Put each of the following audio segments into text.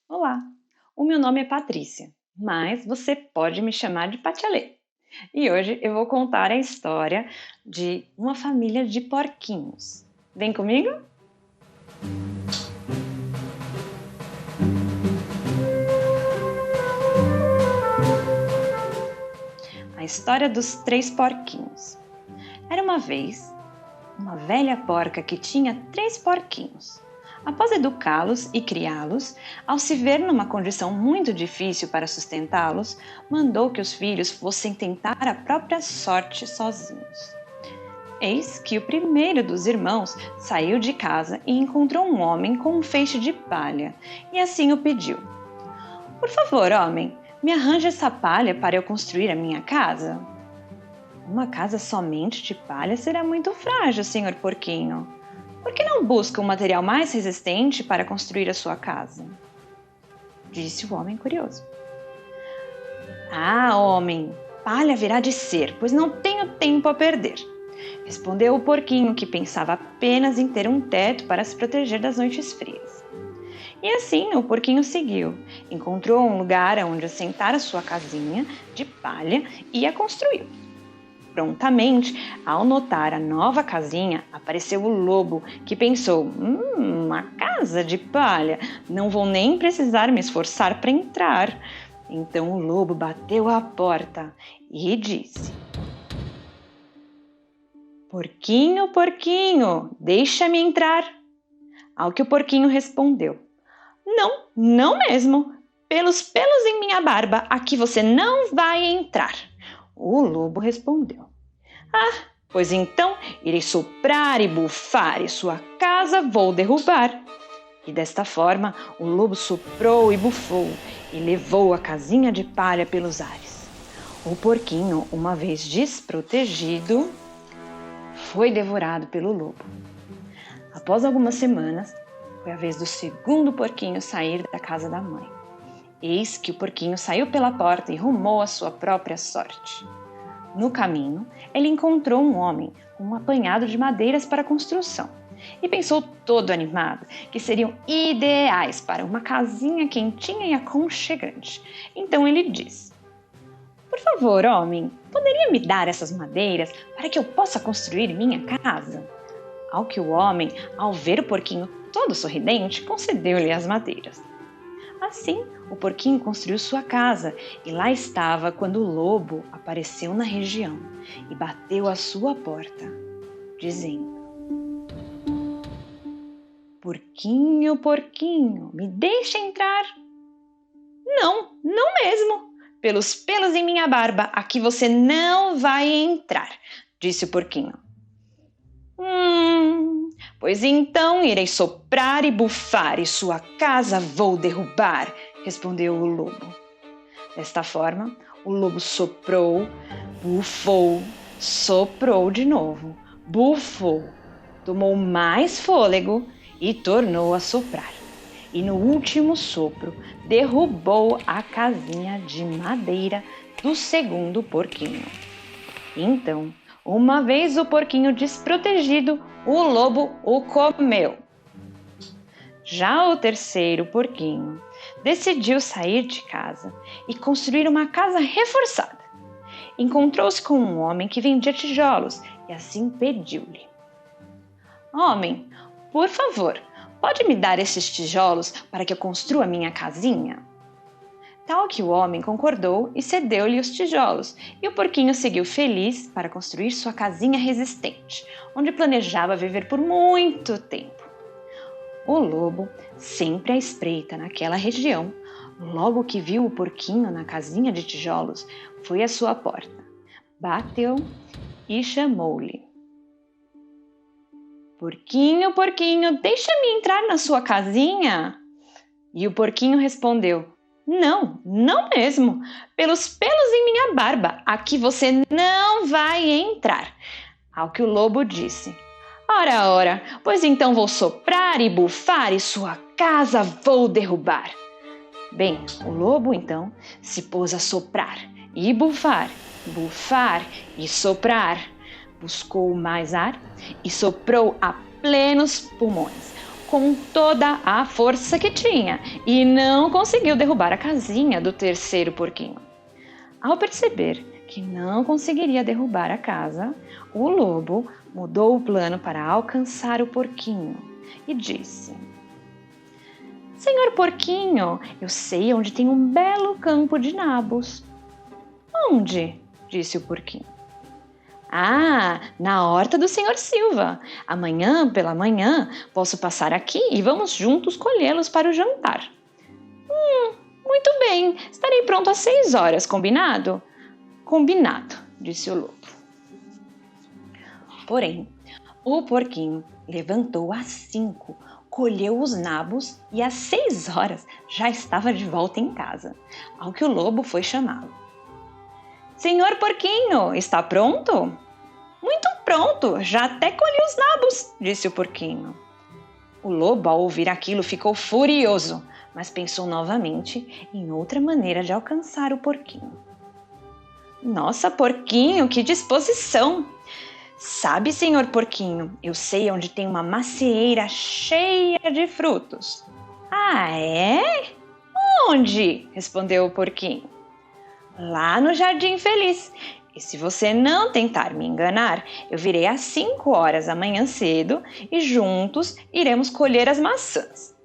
Olá, o meu nome é Patrícia, mas você pode me chamar de Patialê. E hoje eu vou contar a história de uma família de porquinhos. Vem comigo? A história dos três porquinhos. Era uma vez uma velha porca que tinha três porquinhos. Após educá-los e criá-los, ao se ver numa condição muito difícil para sustentá-los, mandou que os filhos fossem tentar a própria sorte sozinhos. Eis que o primeiro dos irmãos saiu de casa e encontrou um homem com um feixe de palha, e assim o pediu: Por favor, homem, me arranje essa palha para eu construir a minha casa. Uma casa somente de palha será muito frágil, senhor porquinho. Por que não busca um material mais resistente para construir a sua casa? Disse o homem curioso. Ah, homem, palha haverá de ser, pois não tenho tempo a perder. Respondeu o porquinho, que pensava apenas em ter um teto para se proteger das noites frias. E assim o porquinho seguiu. Encontrou um lugar onde assentar a sua casinha de palha e a construiu. Prontamente, ao notar a nova casinha, apareceu o lobo, que pensou: uma casa de palha, não vou nem precisar me esforçar para entrar. Então o lobo bateu à porta e disse: Porquinho, porquinho, deixa-me entrar. Ao que o porquinho respondeu: Não, não mesmo. Pelos pelos em minha barba, aqui você não vai entrar. O lobo respondeu: Ah, pois então irei soprar e bufar e sua casa vou derrubar. E desta forma o lobo soprou e bufou e levou a casinha de palha pelos ares. O porquinho, uma vez desprotegido, foi devorado pelo lobo. Após algumas semanas, foi a vez do segundo porquinho sair da casa da mãe. Eis que o porquinho saiu pela porta e rumou à sua própria sorte. No caminho, ele encontrou um homem com um apanhado de madeiras para construção e pensou todo animado que seriam ideais para uma casinha quentinha e aconchegante. Então ele disse: Por favor, homem, poderia me dar essas madeiras para que eu possa construir minha casa? Ao que o homem, ao ver o porquinho todo sorridente, concedeu-lhe as madeiras. Assim, o porquinho construiu sua casa e lá estava quando o lobo apareceu na região e bateu à sua porta, dizendo: Porquinho, porquinho, me deixa entrar. Não, não mesmo. Pelos pelos em minha barba, aqui você não vai entrar, disse o porquinho. Pois então irei soprar e bufar e sua casa vou derrubar, respondeu o lobo. Desta forma, o lobo soprou, bufou, soprou de novo, bufou, tomou mais fôlego e tornou a soprar. E no último sopro, derrubou a casinha de madeira do segundo porquinho. Então, uma vez o porquinho desprotegido, o lobo o comeu. Já o terceiro porquinho decidiu sair de casa e construir uma casa reforçada. Encontrou-se com um homem que vendia tijolos e assim pediu-lhe: Homem, por favor, pode me dar esses tijolos para que eu construa minha casinha? Tal que o homem concordou e cedeu-lhe os tijolos, e o porquinho seguiu feliz para construir sua casinha resistente, onde planejava viver por muito tempo. O lobo, sempre à espreita naquela região, logo que viu o porquinho na casinha de tijolos, foi à sua porta, bateu e chamou-lhe: Porquinho, porquinho, deixa-me entrar na sua casinha? E o porquinho respondeu: Não, não mesmo. Pelos pelos em minha barba, aqui você não vai entrar. Ao que o lobo disse: Ora, ora, pois então vou soprar e bufar e sua casa vou derrubar. Bem, o lobo então se pôs a soprar e bufar, bufar e soprar. Buscou mais ar e soprou a plenos pulmões. com toda a força que tinha e não conseguiu derrubar a casinha do terceiro porquinho. Ao perceber que não conseguiria derrubar a casa, o lobo mudou o plano para alcançar o porquinho e disse: Senhor porquinho, eu sei onde tem um belo campo de nabos. Onde? Disse o porquinho. Ah, na horta do senhor Silva. Amanhã pela manhã posso passar aqui e vamos juntos colhê-los para o jantar. Muito bem, estarei pronto às 6 horas, combinado? Combinado, disse o lobo. Porém, o porquinho levantou às 5, colheu os nabos e às 6 horas já estava de volta em casa, ao que o lobo foi chamá-lo. Senhor porquinho, está pronto? Muito pronto, já até colhi os nabos, disse o porquinho. O lobo, ao ouvir aquilo, ficou furioso, mas pensou novamente em outra maneira de alcançar o porquinho. Nossa, porquinho, que disposição! Sabe, senhor porquinho, eu sei onde tem uma macieira cheia de frutos. Ah, é? Onde? Respondeu o porquinho. Lá no Jardim Feliz. E se você não tentar me enganar, eu virei às 5 horas amanhã cedo e juntos iremos colher as maçãs.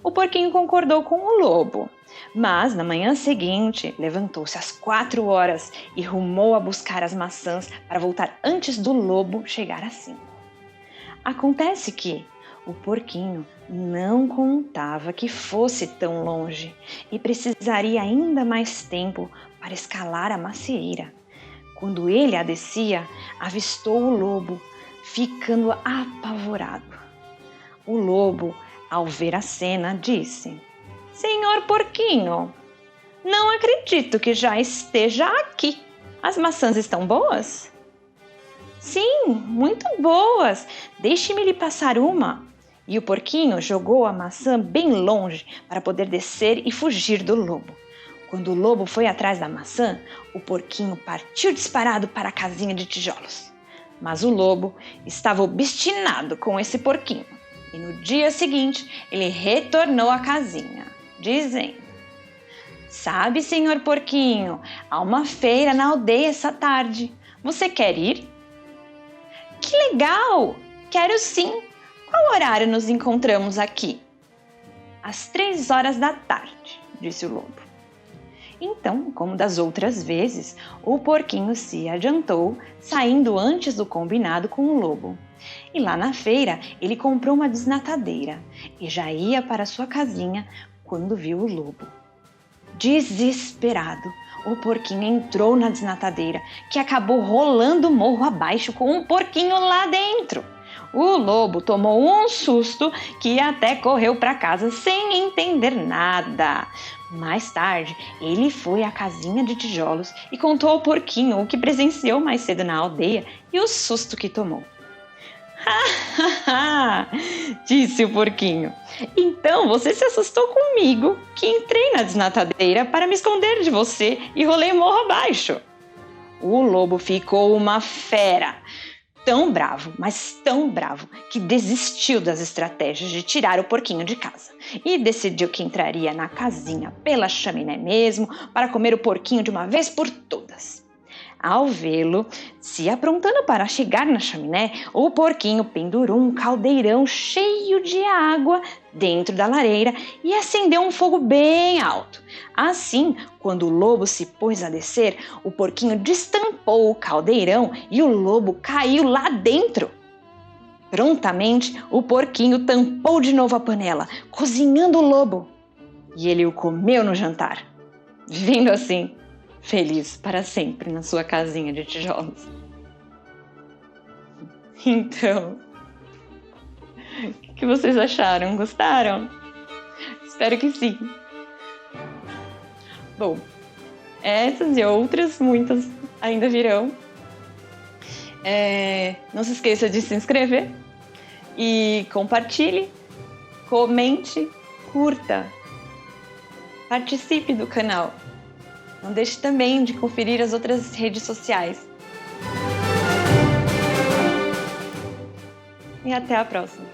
O porquinho concordou com o lobo, mas na manhã seguinte levantou-se às 4 horas e rumou a buscar as maçãs para voltar antes do lobo chegar às 5. Acontece que o porquinho não contava que fosse tão longe e precisaria ainda mais tempo para escalar a macieira. Quando ele a descia, avistou o lobo, ficando apavorado. O lobo, ao ver a cena, disse: Senhor porquinho, não acredito que já esteja aqui. As maçãs estão boas? Sim, muito boas. Deixe-me lhe passar uma. E o porquinho jogou a maçã bem longe para poder descer e fugir do lobo. Quando o lobo foi atrás da maçã, o porquinho partiu disparado para a casinha de tijolos. Mas o lobo estava obstinado com esse porquinho. E no dia seguinte, ele retornou à casinha, dizendo: Sabe, senhor porquinho, há uma feira na aldeia essa tarde. Você quer ir? Que legal! Quero sim! Qual horário nos encontramos aqui? Às 3 horas da tarde, disse o lobo. Então, como das outras vezes, o porquinho se adiantou, saindo antes do combinado com o lobo. E lá na feira, ele comprou uma desnatadeira e já ia para sua casinha quando viu o lobo. Desesperado, o porquinho entrou na desnatadeira, que acabou rolando morro abaixo com um porquinho lá dentro. O lobo tomou um susto que até correu para casa sem entender nada. Mais tarde, ele foi à casinha de tijolos e contou ao porquinho o que presenciou mais cedo na aldeia e o susto que tomou. Disse o porquinho. Então você se assustou comigo, que entrei na desnatadeira para me esconder de você e rolei morro abaixo. O lobo ficou uma fera. Tão bravo, mas tão bravo, que desistiu das estratégias de tirar o porquinho de casa e decidiu que entraria na casinha pela chaminé mesmo para comer o porquinho de uma vez por todas. Ao vê-lo se aprontando para chegar na chaminé, o porquinho pendurou um caldeirão cheio de água dentro da lareira e acendeu um fogo bem alto. Assim, quando o lobo se pôs a descer, o porquinho destampou o caldeirão e o lobo caiu lá dentro. Prontamente, o porquinho tampou de novo a panela, cozinhando o lobo. E ele o comeu no jantar, vivendo assim, feliz para sempre na sua casinha de tijolos. Então, o que vocês acharam? Gostaram? Espero que sim. Bom, essas e outras, muitas ainda virão. Não se esqueça de se inscrever e compartilhe, comente, curta, participe do canal. Não deixe também de conferir as outras redes sociais. E até a próxima!